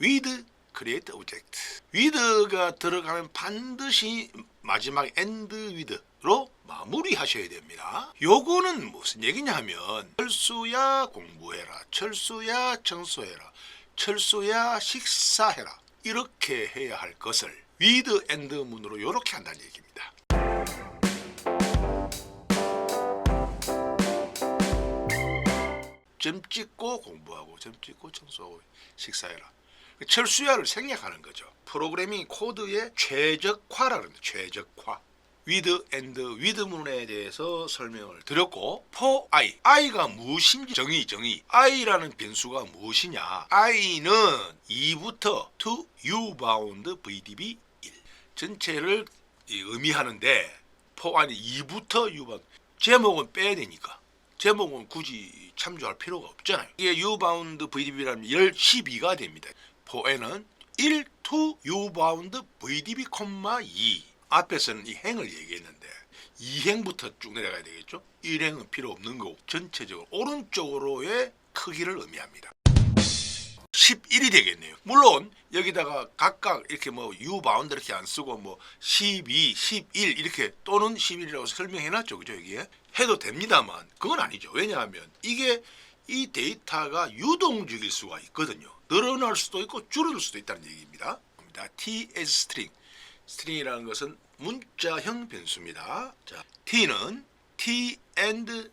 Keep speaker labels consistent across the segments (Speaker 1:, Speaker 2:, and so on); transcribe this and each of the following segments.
Speaker 1: with create object. with가 들어가면 반드시 마지막 end with로 마무리하셔야 됩니다. 요거는 무슨 얘기냐 하면 철수야 공부해라, 철수야 청소해라, 철수야 식사해라 이렇게 해야 할 것을 with and 문으로 이렇게 한다는 얘기입니다. 점 찍고 공부하고 점 찍고 청소하고 식사해라. 철수야를 생략하는 거죠. 프로그래밍 코드의 최적화라는 거예요. 최적화. with and with 문에 대해서 설명을 드렸고 for i가 무엇인지 정의. i라는 변수가 무엇이냐. i는 2부터 to u bound vdb 1 전체를 의미하는데 for i는 2부터 u bound 제목은 빼야 되니까 제목은 굳이 참조할 필요가 없잖아요. 이게 u bound vdb라면 12가 됩니다. for n은 1 to u bound vdb, 2 앞에서는 이 행을 얘기했는데 2행부터 쭉 내려가야 되겠죠. 1행은 필요 없는 거고 전체적으로 오른쪽으로의 크기를 의미합니다. 11이 되겠네요. 물론 여기다가 각각 이렇게 뭐 u 바운드 이렇게 안 쓰고 뭐 12, 11 이렇게 또는 11이라고 설명해 놨죠. 그죠? 여기에 해도 됩니다만 그건 아니죠. 왜냐하면 이게 이 데이터가 유동적일 수가 있거든요. 늘어날 수도 있고 줄어들 수도 있다는 얘기입니다. t as string. 스트링이라는 것은 문자형 변수입니다. 자, t는 t and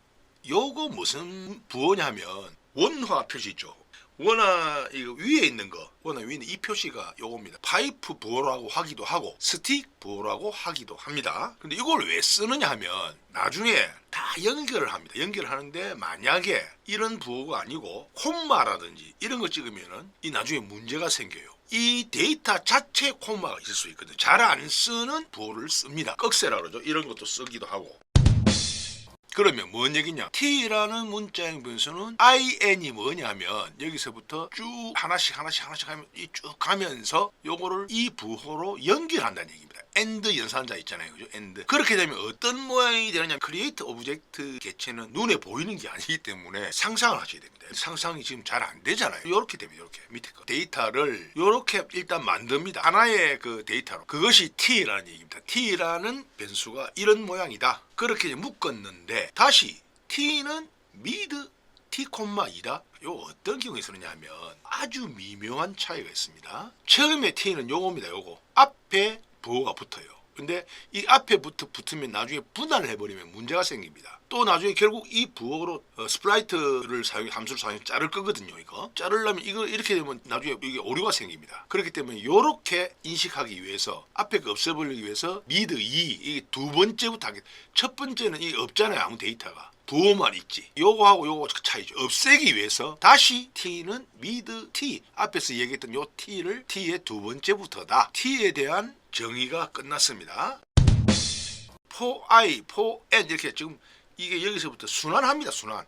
Speaker 1: 요거 무슨 부호냐면 원화 표시 있죠. 원화 이거 위에 있는 거, 원화 위에 있는 이 표시가 요겁니다. 파이프 부호라고 하기도 하고 스틱 부호라고 하기도 합니다. 근데 이걸 왜 쓰느냐 하면 나중에 다 연결을 합니다. 연결을 하는데 만약에 이런 부호가 아니고 콤마라든지 이런 거 찍으면은 이 나중에 문제가 생겨요. 이 데이터 자체에 콤마가 있을 수 있거든요. 잘 안 쓰는 부호를 씁니다. 꺽쇠라 그러죠. 이런 것도 쓰기도 하고. 그러면 뭔 얘기냐? t라는 문자형 변수는 in이 뭐냐면 여기서부터 쭉 하나씩 하면 이 쭉 가면서 요거를 이 부호로 연결한다는 얘기입니다. and 연산자 있잖아요. 그죠? and. 그렇게 되면 어떤 모양이 되느냐? create object 개체는 눈에 보이는 게 아니기 때문에 상상을 하셔야 됩니다. 상상이 지금 잘 안 되잖아요. 이렇게 됩니다. 이렇게 밑에 거 데이터를 이렇게 일단 만듭니다. 하나의 그 데이터로. 그것이 t라는 얘기입니다. t라는 변수가 이런 모양이다. 그렇게 묶었는데 다시 t는 mid t, 2다. 요 어떤 경우에 쓰느냐 하면 아주 미묘한 차이가 있습니다. 처음에 t는 요겁니다. 요거 앞에 부호가 붙어요. 근데 이 앞에 붙으면 나중에 분할을 해버리면 문제가 생깁니다. 또 나중에 결국 이 부호로 스플라이트를 함수를 사용해서 자를 거거든요. 이거 자르려면 이거 이렇게 되면 나중에 이게 오류가 생깁니다. 그렇기 때문에 이렇게 인식하기 위해서 앞에 거 없애버리기 위해서 미드 2 이게 두 번째부터 하겠다. 첫 번째는 이게 없잖아요. 아무 데이터가. 부호만 있지. 요거하고 요거 차이죠. 없애기 위해서 다시 t는 미드 t 앞에서 얘기했던 요 t를 t의 두 번째부터다. t에 대한 정의가 끝났습니다. for i, for n 이렇게 지금 이게 여기서부터 순환합니다. 순환.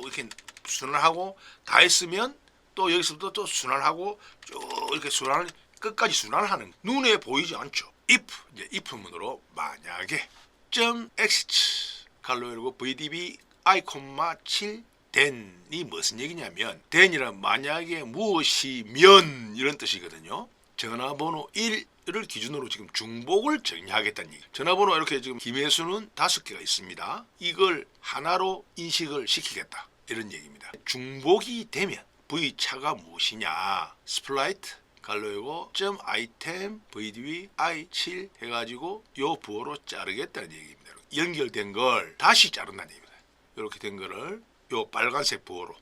Speaker 1: 이렇게 순환하고 다 했으면 또 여기서부터 또 순환하고 쭉 이렇게 순환을 끝까지 순환하는 눈에 보이지 않죠. if 이제 if 문으로 만약에 .exit 갈로 열고 vdb i, 7 then이 무슨 얘기냐면 then이란 만약에 무엇이면 이런 뜻이거든요. 전화번호 1을 기준으로 지금 중복을 정의하겠다는 얘기. 전화번호 이렇게 지금 김혜수는 5개가 있습니다. 이걸 하나로 인식을 시키겠다. 이런 얘기입니다. 중복이 되면 V차가 무엇이냐. 스플라이트 갈로 열고 .item vdb i7 해가지고 요 부호로 자르겠다는 얘기입니다. 연결된 걸 다시 자른다는 얘기입니다. 이렇게 된 거를 요 빨간색 부호로.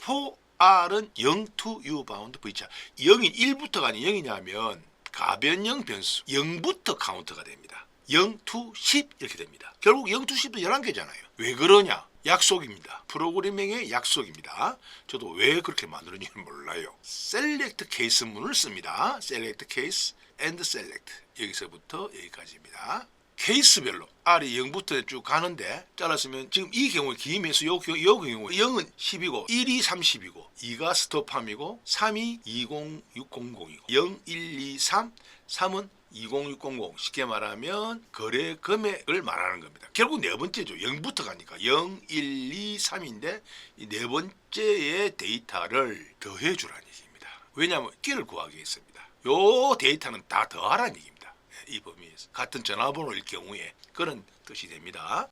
Speaker 1: for r은 0 to u bound v차. 0이 1부터가 아닌 0이냐면 가변형 변수 0부터 카운트가 됩니다. 0 to 10 이렇게 됩니다. 결국 0 to 10도 11개잖아요. 왜 그러냐? 약속입니다. 프로그래밍의 약속입니다. 저도 왜 그렇게 만들었는지 몰라요. select case 문을 씁니다. select case and select 여기서부터 여기까지입니다. 케이스별로 R이 0부터 쭉 가는데 잘랐으면 지금 이 경우에 김혜수 요 경우에 0은 10이고 1이 30이고 2가 스톱함이고 3이 2060이고 0, 1, 2, 3, 3은 20600 쉽게 말하면 거래 금액을 말하는 겁니다. 결국 네 번째죠. 0부터 가니까 0, 1, 2, 3인데 이 네 번째의 데이터를 더해 주라는 얘기입니다. 왜냐하면 끼를 구하겠습니다. 요 데이터는 다 더하라는 얘기입니다. 이 범위에서 같은 전화번호일 경우에 그런 뜻이 됩니다.